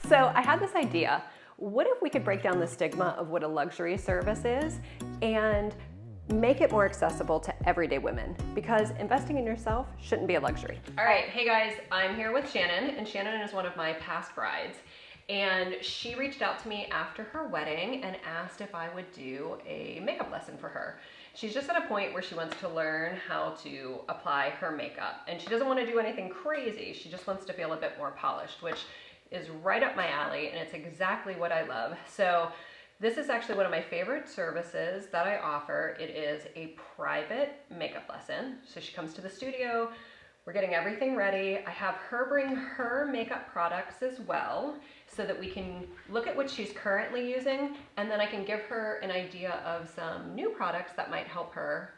So I had this idea. What if we could break down the stigma of what a luxury service is and make it more accessible to everyday women? Because investing in yourself shouldn't be a luxury. All right, hey guys, I'm here with Shannon, and Shannon is one of my past brides. And she reached out to me after her wedding and asked if I would do a makeup lesson for her. She's just at a point where she wants to learn how to apply her makeup. And she doesn't want to do anything crazy. She just wants to feel a bit more polished, which is right up my alley, and it's exactly what I love. So this is actually one of my favorite services that I offer. It is a private makeup lesson. So she comes to the studio, we're getting everything ready. I have her bring her makeup products as well so that we can look at what she's currently using, and then I can give her an idea of some new products that might help her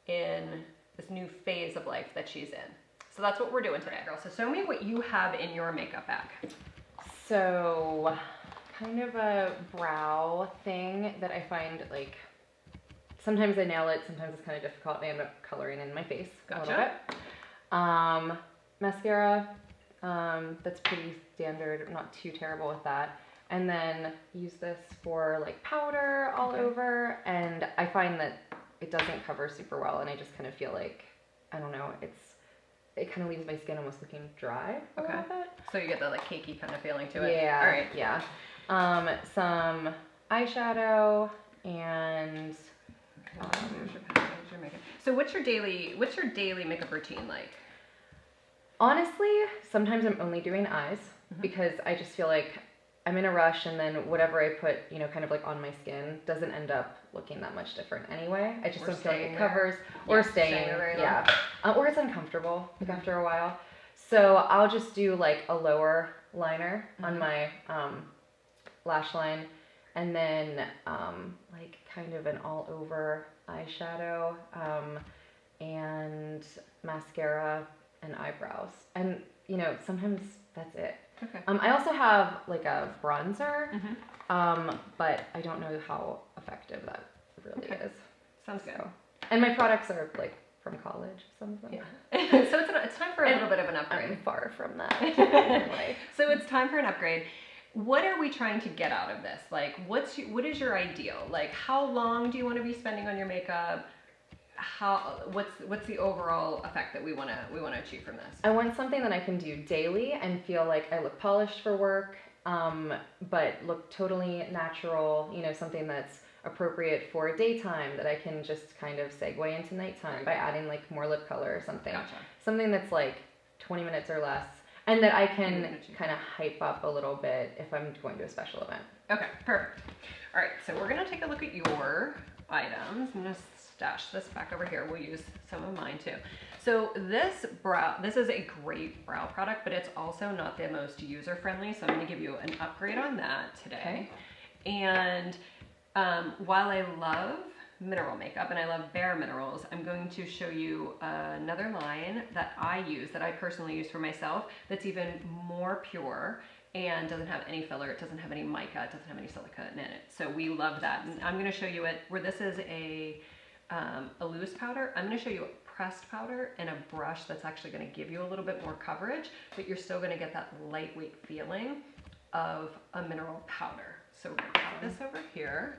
in this new phase of life that she's in. So that's what we're doing today, girl. So show me what you have in your makeup bag. So kind of a brow thing that I find, like, sometimes I nail it, sometimes it's kind of difficult. I end up coloring in my face a little bit. Mascara, that's pretty standard, not too terrible with that. And then use this for like powder all over, and I find that it doesn't cover super well, and I just kind of feel like, I don't know, it kind of leaves my skin almost looking dry a little bit. So you get that like cakey kind of feeling to it. Yeah. All right. Yeah. Some eyeshadow and So what's your daily makeup routine like? honestly, sometimes I'm only doing eyes because I just feel like I'm in a rush, and then whatever I put, you know, kind of like on my skin doesn't end up looking that much different anyway. I just don't feel like it covers or staying. Yeah. Or it's uncomfortable like after a while. So I'll just do like a lower liner on my lash line, and then like kind of an all over eyeshadow and mascara and eyebrows, and you know, sometimes that's it. Okay. I also have like a bronzer, but I don't know how effective that really is. Sounds good. And my products are like from college, some of them. Yeah. So it's time for a little bit of an upgrade. I'm far from that in life. So it's time for an upgrade. What are we trying to get out of this? Like, what is your ideal? Like, how long do you want to be spending on your makeup? What's the overall effect that we want to achieve from this? I want something that I can do daily and feel like I look polished for work, but look totally natural. You know, something that's appropriate for daytime that I can just kind of segue into nighttime by adding like more lip color or something. Gotcha. Something that's like 20 minutes or less, and that I can kind of hype up a little bit if I'm going to a special event. Okay, perfect. All right, so we're gonna take a look at your items. I'm gonna stash this back over here. We'll use some of mine too. So this is a great brow product, but it's also not the most user-friendly, so I'm gonna give you an upgrade on that today. Okay. And while I love mineral makeup and I love Bare Minerals, I'm going to show you another line that I use, that I personally use for myself, that's even more pure and doesn't have any filler, it doesn't have any mica, it doesn't have any silicone in it. So we love that. And I'm gonna show you it, where this is a loose powder. I'm gonna show you a pressed powder and a brush that's actually gonna give you a little bit more coverage, but you're still gonna get that lightweight feeling of a mineral powder. So we're gonna put this over here,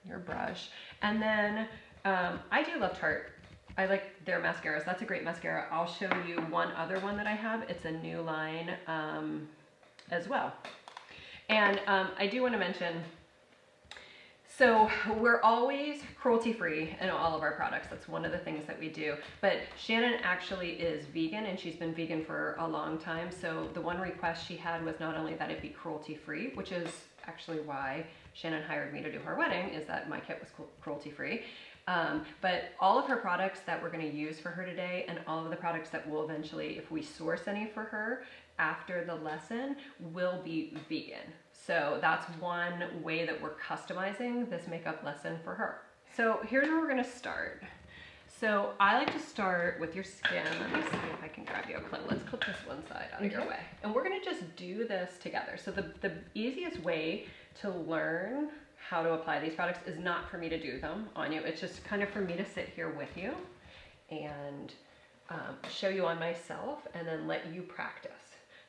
your brush. And then I do love Tarte. I like their mascaras. That's a great mascara. I'll show you one other one that I have. It's a new line as well. And I do want to mention, so we're always cruelty-free in all of our products. That's one of the things that we do. But Shannon actually is vegan, and she's been vegan for a long time. So the one request she had was not only that it be cruelty-free, which is actually why Shannon hired me to do her wedding, is that my kit was cruelty-free. But all of her products that we're going to use for her today, and all of the products that we'll eventually, if we source any for her after the lesson, will be vegan. So that's one way that we're customizing this makeup lesson for her. So here's where we're going to start. So I like to start with your skin. Let me see if I can grab you a clip. Let's clip this one side out of your way. And we're going to just do this together. So the easiest way to learn how to apply these products is not for me to do them on you. It's just kind of for me to sit here with you and show you on myself and then let you practice.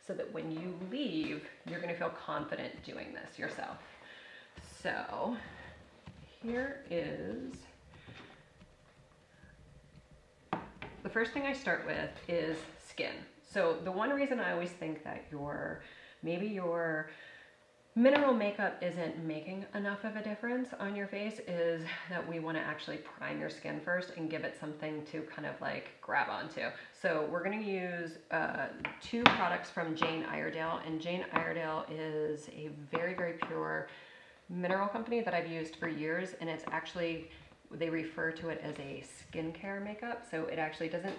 so that when you leave, you're gonna feel confident doing this yourself. So here is, the first thing I start with is skin. So the one reason I always think that maybe your mineral makeup isn't making enough of a difference on your face is that we want to actually prime your skin first and give it something to kind of like grab onto. So we're going to use 2 products from Jane Iredale, and Jane Iredale is a very, very pure mineral company that I've used for years, and it's actually, they refer to it as a skincare makeup. So it actually doesn't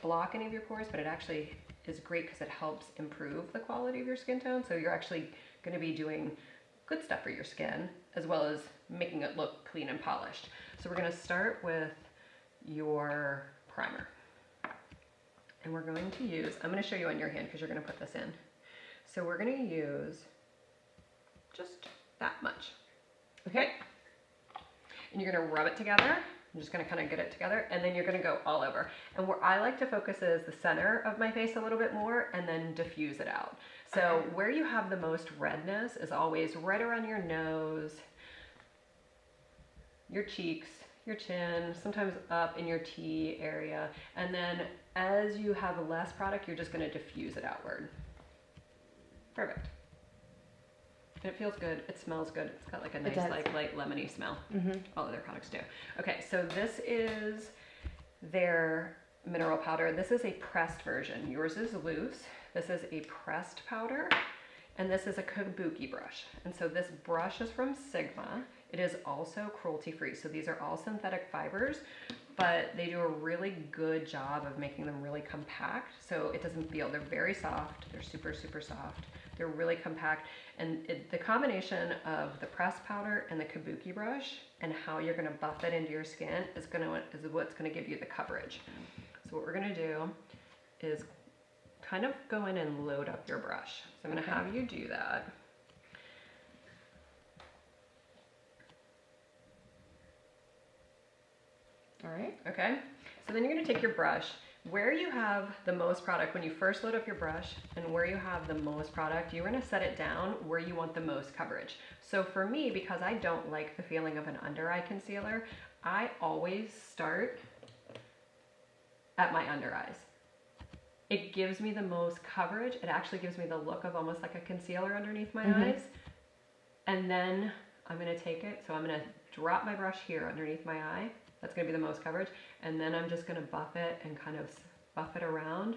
block any of your pores, but it actually is great because it helps improve the quality of your skin tone. So you're actually going to be doing good stuff for your skin as well as making it look clean and polished. So we're going to start with your primer. And we're going to use, I'm going to show you on your hand because you're going to put this in. So we're going to use just that much. Okay? And you're going to rub it together. I'm just going to kind of get it together, and then you're going to go all over. And where I like to focus is the center of my face a little bit more and then diffuse it out. So where you have the most redness is always right around your nose, your cheeks, your chin, sometimes up in your T area. And then as you have less product, you're just going to diffuse it outward. Perfect. And it feels good. It smells good. It's got like a nice, like light lemony smell. All of their products do. Okay, so this is their mineral powder. This is a pressed version. Yours is loose. This is a pressed powder, and this is a kabuki brush. And so this brush is from Sigma. It is also cruelty-free. So these are all synthetic fibers, but they do a really good job of making them really compact. So it doesn't feel, they're very soft. They're super, super soft. They're really compact, and the combination of the pressed powder and the kabuki brush and how you're going to buff it into your skin is what's going to give you the coverage. So what we're going to do is kind of go in and load up your brush. So I'm going to have you do that. All right. Okay. So then you're going to take your brush. Where you have the most product, when you first load up your brush, and where you have the most product, you're going to set it down where you want the most coverage. So for me, because I don't like the feeling of an under eye concealer, I always start at my under eyes. It gives me the most coverage. It actually gives me the look of almost like a concealer underneath my eyes. And then I'm going to take it, so I'm going to drop my brush here underneath my eye. That's going to be the most coverage. And then I'm just going to buff it and kind of buff it around.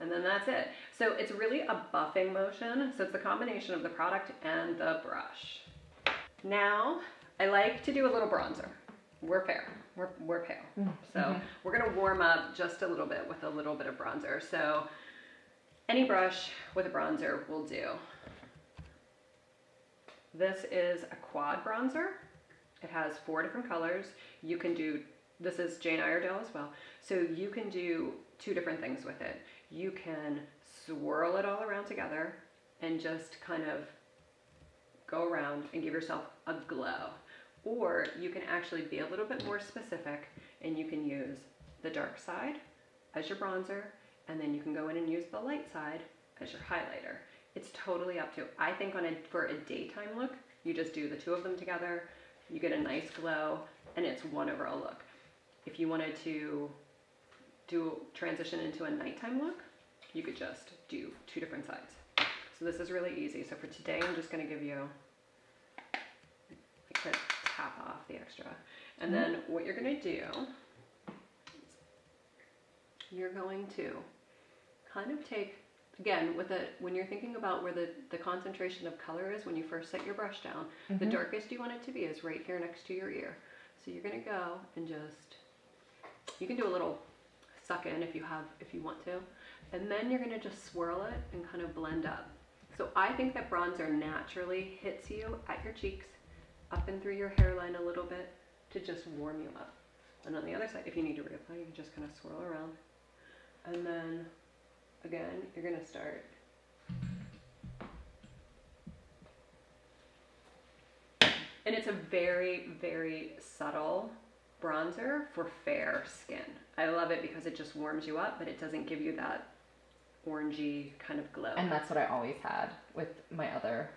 And then that's it. So it's really a buffing motion. So it's the combination of the product and the brush. Now, I like to do a little bronzer. We're fair. We're pale. So we're going to warm up just a little bit with a little bit of bronzer. So any brush with a bronzer will do. This is a quad bronzer. It has 4 different colors. You can do, this is Jane Iredale as well, so you can do 2 different things with it. You can swirl it all around together and just kind of go around and give yourself a glow. Or you can actually be a little bit more specific, and you can use the dark side as your bronzer, and then you can go in and use the light side as your highlighter. It's totally up to you. I think for a daytime look, you just do the 2 of them together. You get a nice glow, and it's one overall look. If you wanted to transition into a nighttime look, you could just do 2 different sides. So this is really easy. So for today, I'm just going to give you, like, to tap off the extra. And then what you're going to do, you're going to kind of take, again, when you're thinking about where the concentration of color is when you first set your brush down, the darkest you want it to be is right here next to your ear. So you're going to go and just, you can do a little suck in if you want to, and then you're going to just swirl it and kind of blend up. So I think that bronzer naturally hits you at your cheeks, up and through your hairline a little bit to just warm you up. And on the other side, if you need to reapply, you can just kind of swirl around. And then again, you're going to start. And it's a very, very subtle bronzer for fair skin. I love it because it just warms you up, but it doesn't give you that orangey kind of glow. And that's what I always had with my other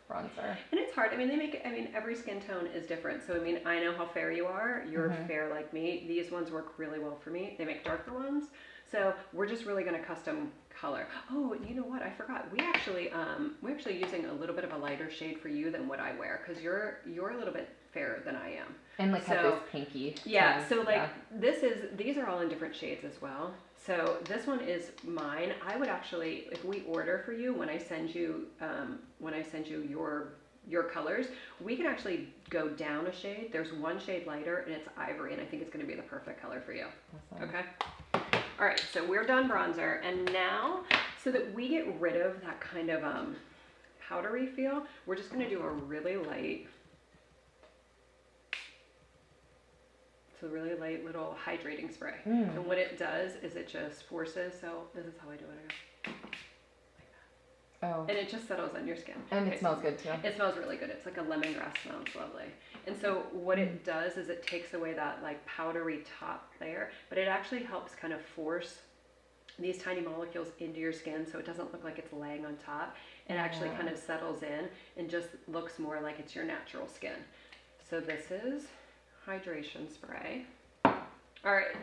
bronzer. And it's hard. I mean, every skin tone is different. So, I mean, I know how fair you are. You're fair like me. These ones work really well for me. They make darker ones. So we're just really going to custom color. Oh, you know what? I forgot. We're actually using a little bit of a lighter shade for you than what I wear, because you're a little bit fairer than I am. And like have this pinky. Yeah. tone. So like these are all in different shades as well. So this one is mine. I would actually, if we order for you, when I send you your colors, we can actually go down a shade. There's one shade lighter and it's ivory, and I think it's going to be the perfect color for you. Awesome. Okay. All right. So we're done bronzer, and now so that we get rid of that kind of powdery feel, we're just going to do a really light little hydrating spray. And what it does is it just forces, so this is how I do it. I go like that. Oh. And it just settles on your skin. And it smells good too. It smells really good. It's like a lemongrass smell. It's lovely. And so what it does is it takes away that like powdery top layer, but it actually helps kind of force these tiny molecules into your skin so it doesn't look like it's laying on top. It actually kind of settles in and just looks more like it's your natural skin. So this is hydration spray. All right,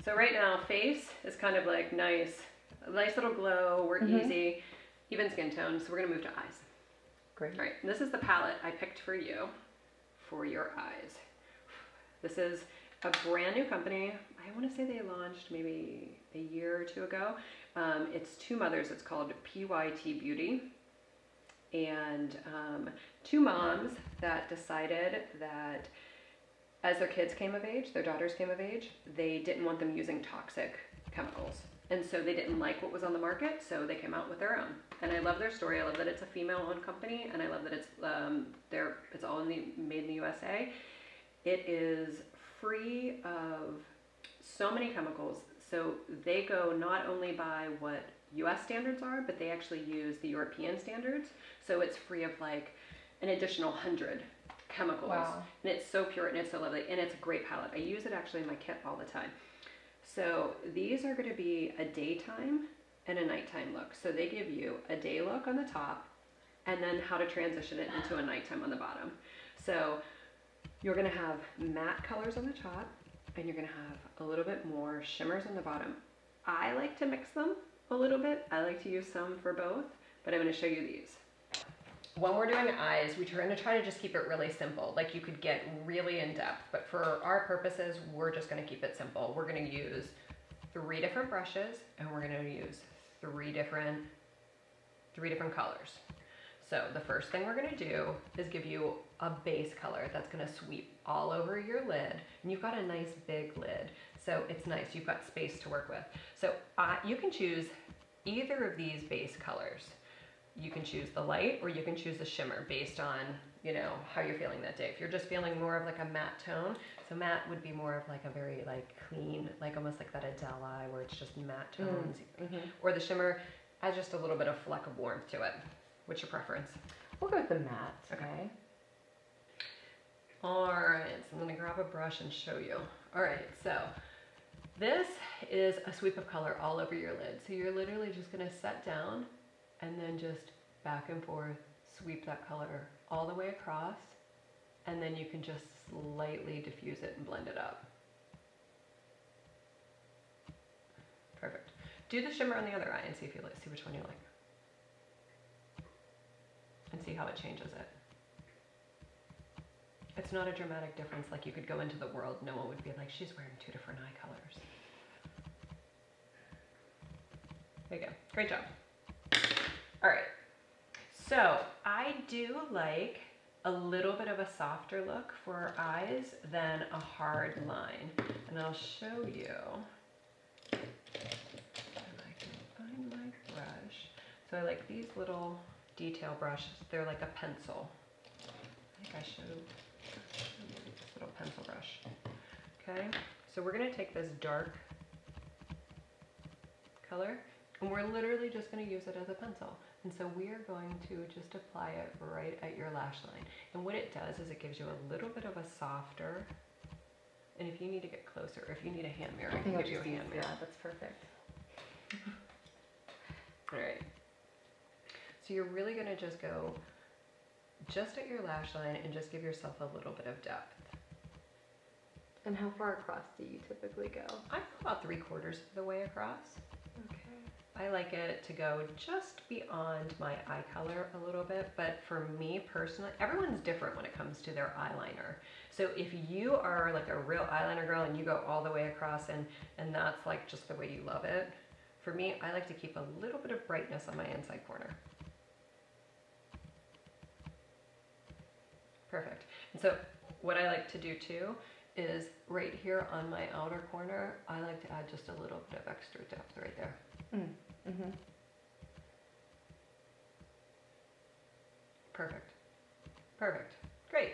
so right now face is kind of like nice little glow. We're easy, even skin tone. So we're gonna move to eyes. Great. All right, this is the palette I picked for you for your eyes. This is a brand new company. I want to say they launched maybe a year or two ago. It's two mothers. It's called PYT Beauty. And two moms that decided that as their kids came of age, their daughters came of age, they didn't want them using toxic chemicals. And so they didn't like what was on the market, so they came out with their own. And I love their story. I love that it's a female-owned company, and I love that it's all made in the USA. It is free of so many chemicals. So they go not only by what US standards are, but they actually use the European standards. So it's free of like an additional 100 chemicals. Wow. And it's so pure and it's so lovely, and it's a great palette. I use it actually in my kit all the time. So these are going to be a daytime and a nighttime look. So they give you a day look on the top and then how to transition it into a nighttime on the bottom. So you're going to have matte colors on the top and you're going to have a little bit more shimmers on the bottom. I like to mix them a little bit. I like to use some for both, but I'm going to show you these. When we're doing eyes, we try to just keep it really simple. Like you could get really in depth, but for our purposes, we're just gonna keep it simple. We're gonna use 3 different brushes and we're gonna use three different colors. So the first thing we're gonna do is give you a base color that's gonna sweep all over your lid. And you've got a nice big lid, so it's nice. You've got space to work with. So you can choose either of these base colors. You can choose the light or you can choose the shimmer based on, you know, how you're feeling that day. If you're just feeling more of like a matte tone, so matte would be more of like a very like clean, like almost like that Adele eye where it's just matte tones. Or the shimmer has just a little bit of fleck of warmth to it. What's your preference? We'll go with the matte. Okay. All right, so I'm gonna grab a brush and show you. All right, so this is a sweep of color all over your lid. So you're literally just gonna set down and then just back and forth, sweep that color all the way across, and then you can just slightly diffuse it and blend it up. Perfect. Do the shimmer on the other eye and see which one you like. And see how it changes it. It's not a dramatic difference, like you could go into the world, no one would be like, she's wearing 2 different eye colors. There you go, great job. All right, so I do like a little bit of a softer look for our eyes than a hard line. And I'll show you, if I can find my brush. So I like these little detail brushes. They're like a pencil. I think I showed you this little pencil brush. Okay, so we're gonna take this dark color and we're literally just gonna use it as a pencil. And so we are going to just apply it right at your lash line. And what it does is it gives you a little bit of a softer, and if you need to get closer, or if you need a hand mirror, I can give you a hand mirror. Yeah, that's perfect. All right. So you're really gonna just go just at your lash line and just give yourself a little bit of depth. And how far across do you typically go? I go about 3/4 of the way across. Okay. I like it to go just beyond my eye color a little bit, but for me personally, everyone's different when it comes to their eyeliner. So if you are like a real eyeliner girl and you go all the way across and that's like just the way you love it, for me, I like to keep a little bit of brightness on my inside corner. Perfect. And so what I like to do too is right here on my outer corner, I like to add just a little bit of extra depth right there. Mm-hmm. Perfect. Perfect. Great.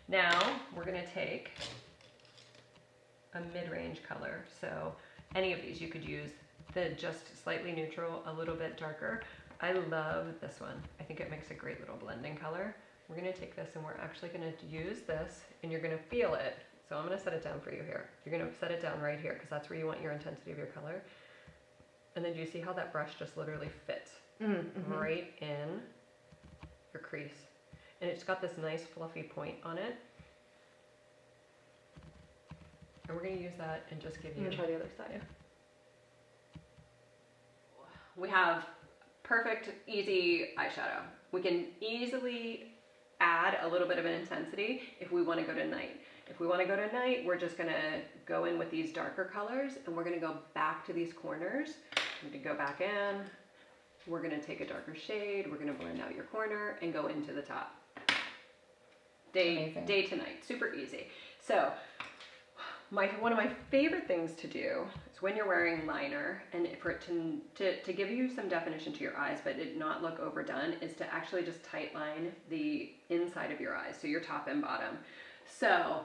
Now we're going to take a mid-range color. So any of these you could use the just slightly neutral, a little bit darker. I love this one. I think it makes a great little blending color. We're going to take this and we're actually going to use this and you're going to feel it. So I'm going to set it down for you here. You're going to set it down right here because that's where you want your intensity of your color. And then do you see how that brush just literally fits right in your crease? And it's got this nice fluffy point on it. And we're going to use that and just give you... I'm going to try the other side. Yeah. We have perfect, easy eyeshadow. We can easily add a little bit of an intensity if we want to go to night. If we want to go to night, we're just going to go in with these darker colors and we're going to go back to these corners. We're going to go back in. We're going to take a darker shade. We're going to blend out your corner and go into the top. Day to night. Super easy. So one of my favorite things to do is when you're wearing liner and for it to give you some definition to your eyes but it not look overdone is to actually just tight line the inside of your eyes, so your top and bottom. So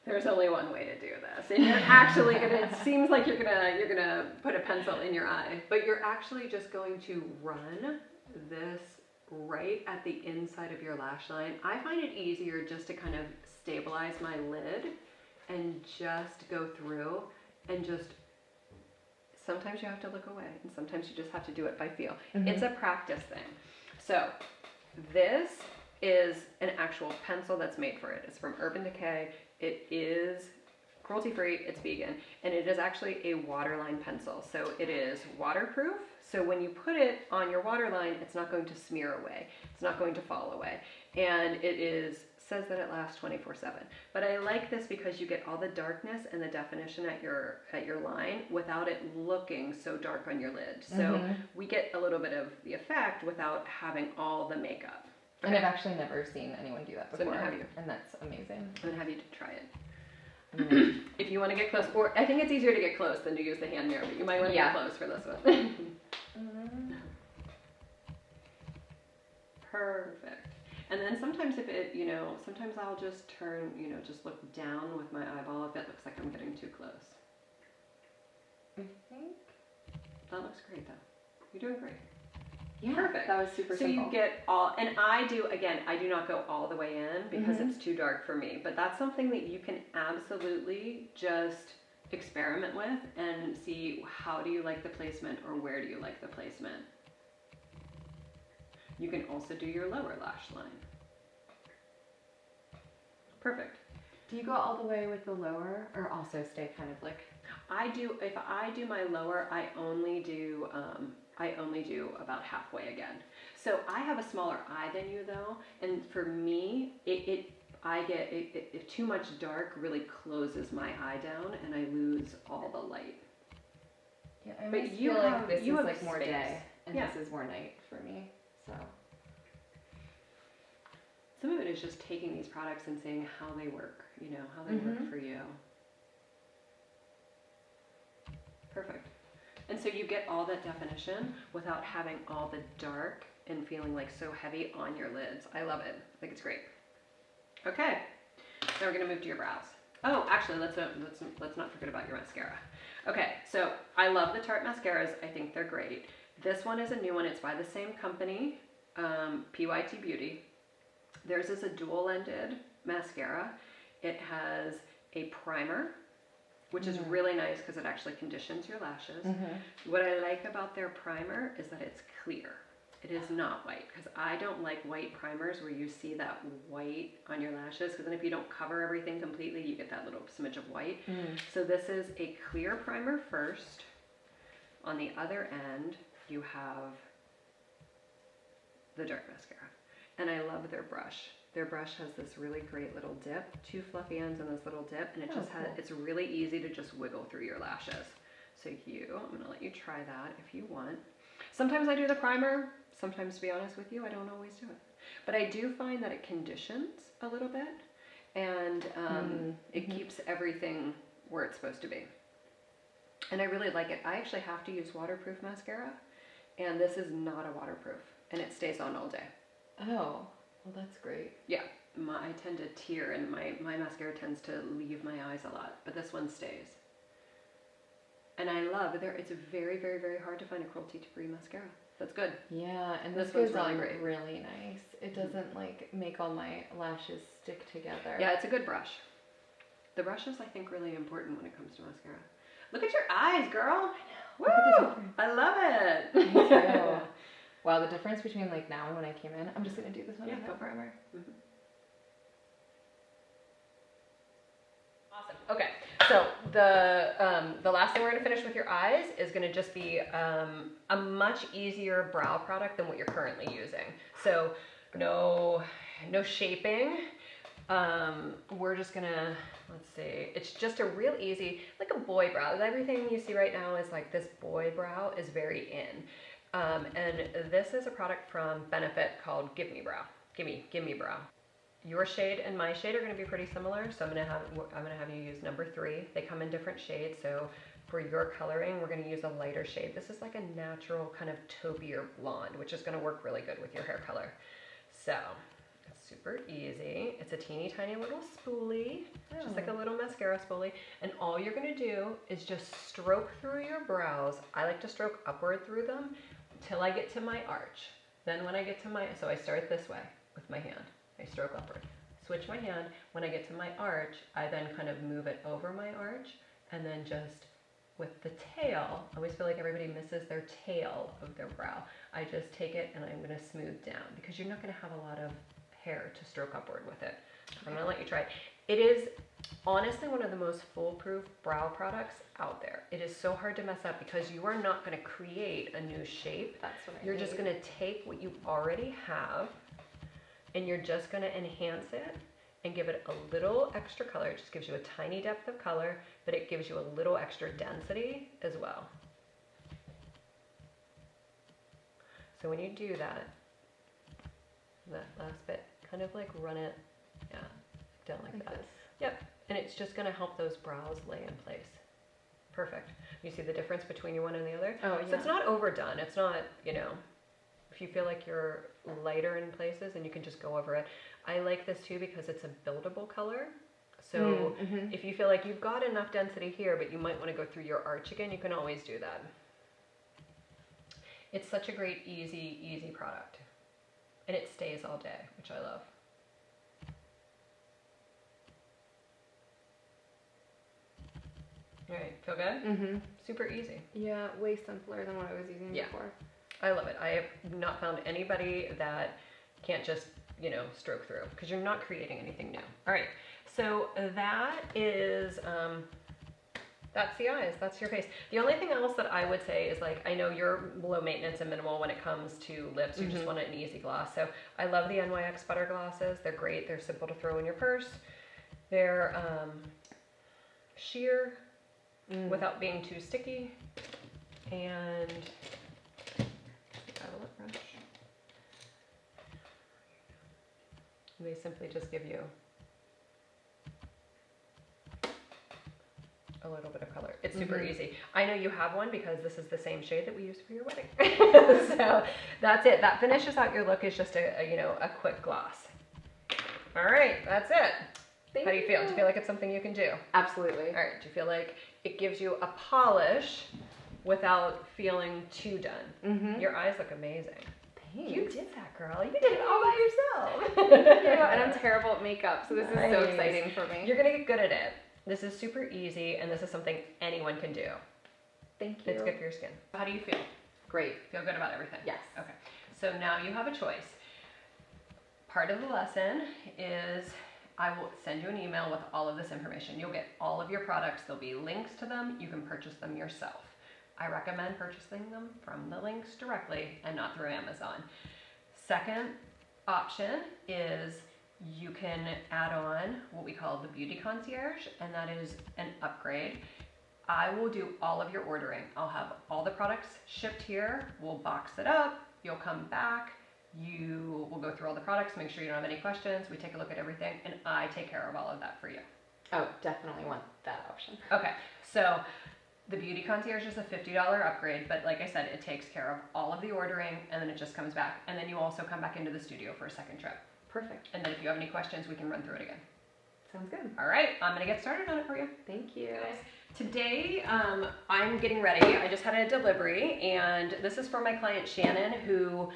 there's only one way to do this, and you're actually gonna, it seems like you're gonna put a pencil in your eye, but you're actually just going to run this right at the inside of your lash line. I find it easier just to kind of stabilize my lid and just go through and just, sometimes you have to look away and sometimes you just have to do it by feel. It's a practice thing. So this is an actual pencil that's made for it. It's from Urban Decay. It is cruelty-free, it's vegan, and it is actually a waterline pencil. So it is waterproof. So when you put it on your waterline, it's not going to smear away. It's not going to fall away. And it says that it lasts 24/7. But I like this because you get all the darkness and the definition at your line without it looking so dark on your lid. So we get a little bit of the effect without having all the makeup. And I've actually never seen anyone do that before. So I'm gonna have you. And that's amazing. I'm gonna have you try it. If you want to get close, or I think it's easier to get close than to use the hand mirror, but you might want to get close for this one. Perfect. And then sometimes if it, sometimes I'll just turn, just look down with my eyeball if it looks like I'm getting too close. I think that looks great though. You're doing great. Yeah, perfect. That was super simple. So you get all, and I do not go all the way in because it's too dark for me, but that's something that you can absolutely just experiment with and see how do you like the placement or where do you like the placement. You can also do your lower lash line. Perfect. Do you go all the way with the lower or also stay kind of like? If I do my lower, I only do about halfway again. So I have a smaller eye than you though, and for me, if too much dark really closes my eye down and I lose all the light. Yeah, I always feel like this is like more day and this is more night for me. So some of it is just taking these products and seeing how they work, how they work for you. Perfect. And so you get all that definition without having all the dark and feeling like so heavy on your lids. I love it. I think it's great. Okay, now we're gonna move to your brows. Oh, actually, let's not forget about your mascara. Okay, so I love the Tarte mascaras. I think they're great. This one is a new one. It's by the same company, PYT Beauty. Theirs is a dual-ended mascara. It has a primer, which is really nice because it actually conditions your lashes. What I like about their primer is that it's clear. It is not white, because I don't like white primers where you see that white on your lashes, because then if you don't cover everything completely, you get that little smidge of white. So this is a clear primer first. On the other end, you have the dark mascara. And I love their brush. Their brush has this really great little dip, 2 fluffy ends and this little dip, and it just has, it's really easy to just wiggle through your lashes. So I'm gonna let you try that if you want. Sometimes I do the primer. Sometimes, to be honest with you, I don't always do it. But I do find that it conditions a little bit, and it keeps everything where it's supposed to be. And I really like it. I actually have to use waterproof mascara, and this is not a waterproof, and it stays on all day. Oh, well, that's great. Yeah, I tend to tear, and my mascara tends to leave my eyes a lot, but this one stays. And I love it. It's very, very, very hard to find a cruelty-free mascara. That's good. Yeah, and this goes on really nice. It doesn't like make all my lashes stick together. Yeah, it's a good brush. The brush is, I think, really important when it comes to mascara. Look at your eyes, girl. I know. Woo! I love it. Me too. Wow, the difference between like now and when I came in. I'm just gonna do this one. Yeah, go primer. Awesome. Okay, so the last thing we're gonna finish with your eyes is gonna just be a much easier brow product than what you're currently using. So no shaping. We're just gonna, let's see, it's just a real easy, like a boy brow. Everything you see right now is like this boy brow is very in. And this is a product from Benefit called Give Me Brow. Give Me Brow. Your shade and my shade are going to be pretty similar, so I'm going to have you use number 3. They come in different shades, so for your coloring, we're going to use a lighter shade. This is like a natural kind of taupier blonde, which is going to work really good with your hair color. So it's super easy. It's a teeny tiny little spoolie, just like a little mascara spoolie, and all you're going to do is just stroke through your brows. I like to stroke upward through them till I get to my arch. Then when I get to so I start this way with my hand. I stroke upward, switch my hand. When I get to my arch, I then kind of move it over my arch, and then just with the tail, I always feel like everybody misses their tail of their brow. I just take it and I'm gonna smooth down, because you're not gonna have a lot of hair to stroke upward with it. I'm gonna let you try it. It is honestly one of the most foolproof brow products out there. It is so hard to mess up because you are not gonna create a new shape. That's what You're just gonna take what you already have, and you're just going to enhance it and give it a little extra color. It just gives you a tiny depth of color, but it gives you a little extra density as well. So when you do that last bit, kind of like run it, down like that. This. Yep, and it's just going to help those brows lay in place. Perfect. You see the difference between your one and the other? Oh, yeah. So it's not overdone. It's not, if you feel like you're lighter in places, and you can just go over it. I like this too because it's a buildable color. So if you feel like you've got enough density here, but you might want to go through your arch again, you can always do that. It's such a great, easy product. And it stays all day, which I love. All right, feel good? Super easy. Yeah, way simpler than what I was using before. I love it. I have not found anybody that can't just, stroke through, because you're not creating anything new. All right, so that is, that's the eyes, that's your face. The only thing else that I would say is, like, I know you're low maintenance and minimal when it comes to lips. You just want an easy gloss. So I love the NYX Butter Glosses. They're great. They're simple to throw in your purse. They're sheer without being too sticky. And a lip brush. And they simply just give you a little bit of color. It's super easy. I know you have one because this is the same shade that we used for your wedding. So that's it. That finishes out your look. Is just a quick gloss. All right, that's it. How do you feel? Do you feel like it's something you can do? Absolutely. All right. Do you feel like it gives you a polish without feeling too done? Your eyes look amazing. Thanks. You did that, girl. You did it all by yourself. And I'm terrible at makeup, so this is so exciting for me. You're gonna get good at it. This is super easy, and this is something anyone can do. Thank you. It's good for your skin. How do you feel? Great. Feel good about everything? Yes. Okay. So now you have a choice. Part of the lesson is I will send you an email with all of this information. You'll get all of your products. There'll be links to them. You can purchase them yourself. I recommend purchasing them from the links directly and not through Amazon. Second option is you can add on what we call the Beauty Concierge, and that is an upgrade. I will do all of your ordering. I'll have all the products shipped here. We'll box it up. You'll come back. You will go through all the products, make sure you don't have any questions. We take a look at everything, and I take care of all of that for you. Oh, definitely want that option. Okay, so the Beauty Concierge is a $50 upgrade, but like I said, it takes care of all of the ordering, and then it just comes back. And then you also come back into the studio for a second trip. Perfect. And then if you have any questions, we can run through it again. Sounds good. All right, I'm gonna get started on it for you. Thank you. Today, I'm getting ready. I just had a delivery, and this is for my client Shannon, who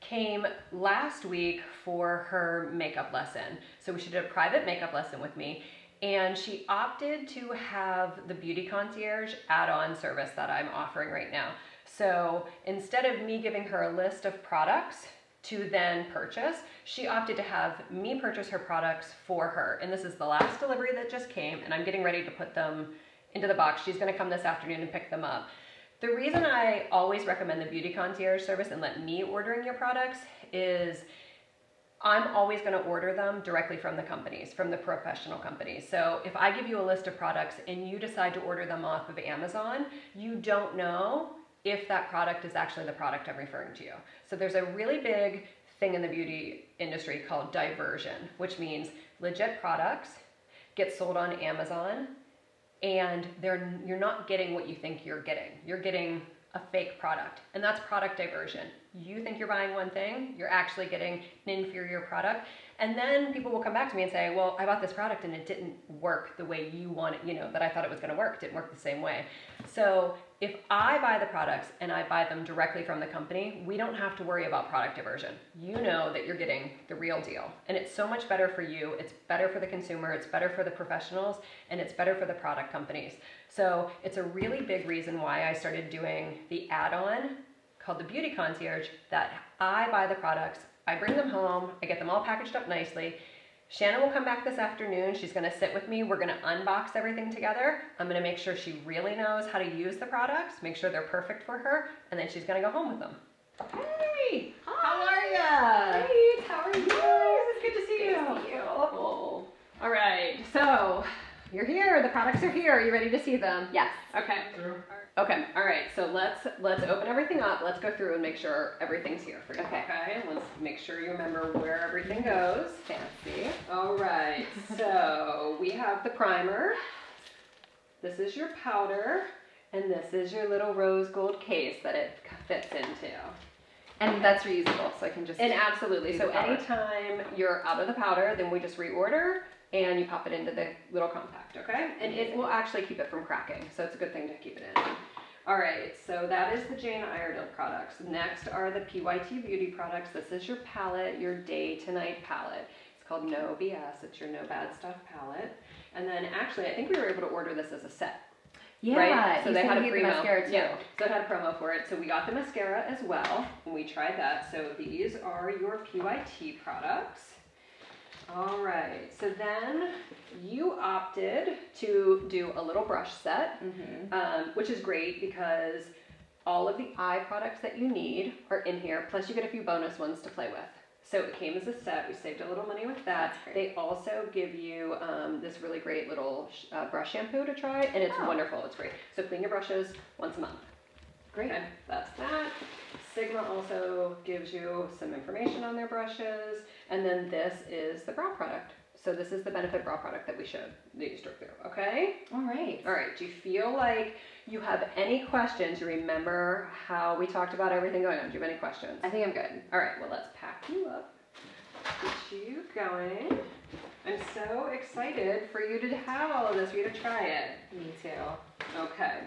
came last week for her makeup lesson. So she did a private makeup lesson with me, and she opted to have the Beauty Concierge add-on service that I'm offering right now. So instead of me giving her a list of products to then purchase, she opted to have me purchase her products for her. And this is the last delivery that just came, and I'm getting ready to put them into the box. She's gonna come this afternoon and pick them up. The reason I always recommend the Beauty Concierge service and let me ordering your products is I'm always going to order them directly from the companies, from the professional companies. So if I give you a list of products and you decide to order them off of Amazon, you don't know if that product is actually the product I'm referring to. So there's a really big thing in the beauty industry called diversion, which means legit products get sold on Amazon, and you're not getting what you think you're getting. You're getting a fake product, and that's product diversion. You think you're buying one thing, you're actually getting an inferior product, and then people will come back to me and say, well, I bought this product and it didn't work the way you want it, that I thought it was gonna work. It didn't work the same way. So if I buy the products and I buy them directly from the company, we don't have to worry about product diversion. You know that you're getting the real deal, and it's so much better for you. It's better for the consumer, it's better for the professionals, and it's better for the product companies. So it's a really big reason why I started doing the add-on called the Beauty Concierge, that I buy the products, I bring them home, I get them all packaged up nicely. Shannon will come back this afternoon. She's gonna sit with me. We're gonna unbox everything together. I'm gonna make sure she really knows how to use the products, make sure they're perfect for her, and then she's gonna go home with them. Hey, how are ya? Great, how are you? It's good to see you. Good to see you. Oh. All right, so you're here. The products are here. Are you ready to see them? Yes. Okay. Okay. All right. So let's open everything up. Let's go through and make sure everything's here for you. Okay. Okay. Let's make sure you remember where everything goes. Fancy. All right. So we have the primer. This is your powder, and this is your little rose gold case that it fits into. And that's reusable, so I can just. And absolutely. So powder. anytime you're out of the powder, then we just reorder, and you pop it into the little compact, okay? And it will actually keep it from cracking, so it's a good thing to keep it in. All right, so that is the Jane Iredale products. Next are the PYT Beauty products. This is your palette, your day to night palette. It's called No BS. It's your No Bad Stuff palette. And then actually, I think we were able to order this as a set. Yeah, right? So they had a promo. mascara too. Yeah, so it had a promo for it. So we got the mascara as well, and we tried that. So these are your PYT products. All right, so then you opted to do a little brush set, which is great because all of the eye products that you need are in here, plus you get a few bonus ones to play with. So it came as a set. We saved a little money with that. They also give you this really great little brush shampoo to try, and it's wonderful. It's great. So clean your brushes once a month. Great. Okay, that's that. Sigma also gives you some information on their brushes, and then this is the brow product. So this is the Benefit brow product that we showed, that you struck through, okay? All right. All right, do you feel like you have any questions? You remember how we talked about everything going on? Do you have any questions? I think I'm good. All right, well, let's pack you up, get you going. I'm so excited for you to have all of this, for you to try it. Me too. Okay.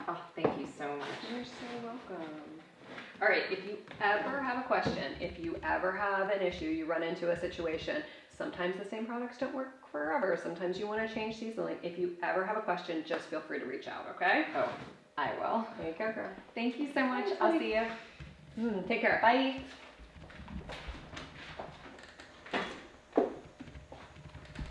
Oh, thank you so much. You're so welcome. All right, if you ever have a question, if you ever have an issue, you run into a situation, Sometimes the same products don't work forever. Sometimes you want to change seasonally. If you ever have a question, just feel free to reach out, okay? Oh, I will. There you go, girl. Thank you so much. Bye. I'll see you. Take care. Bye.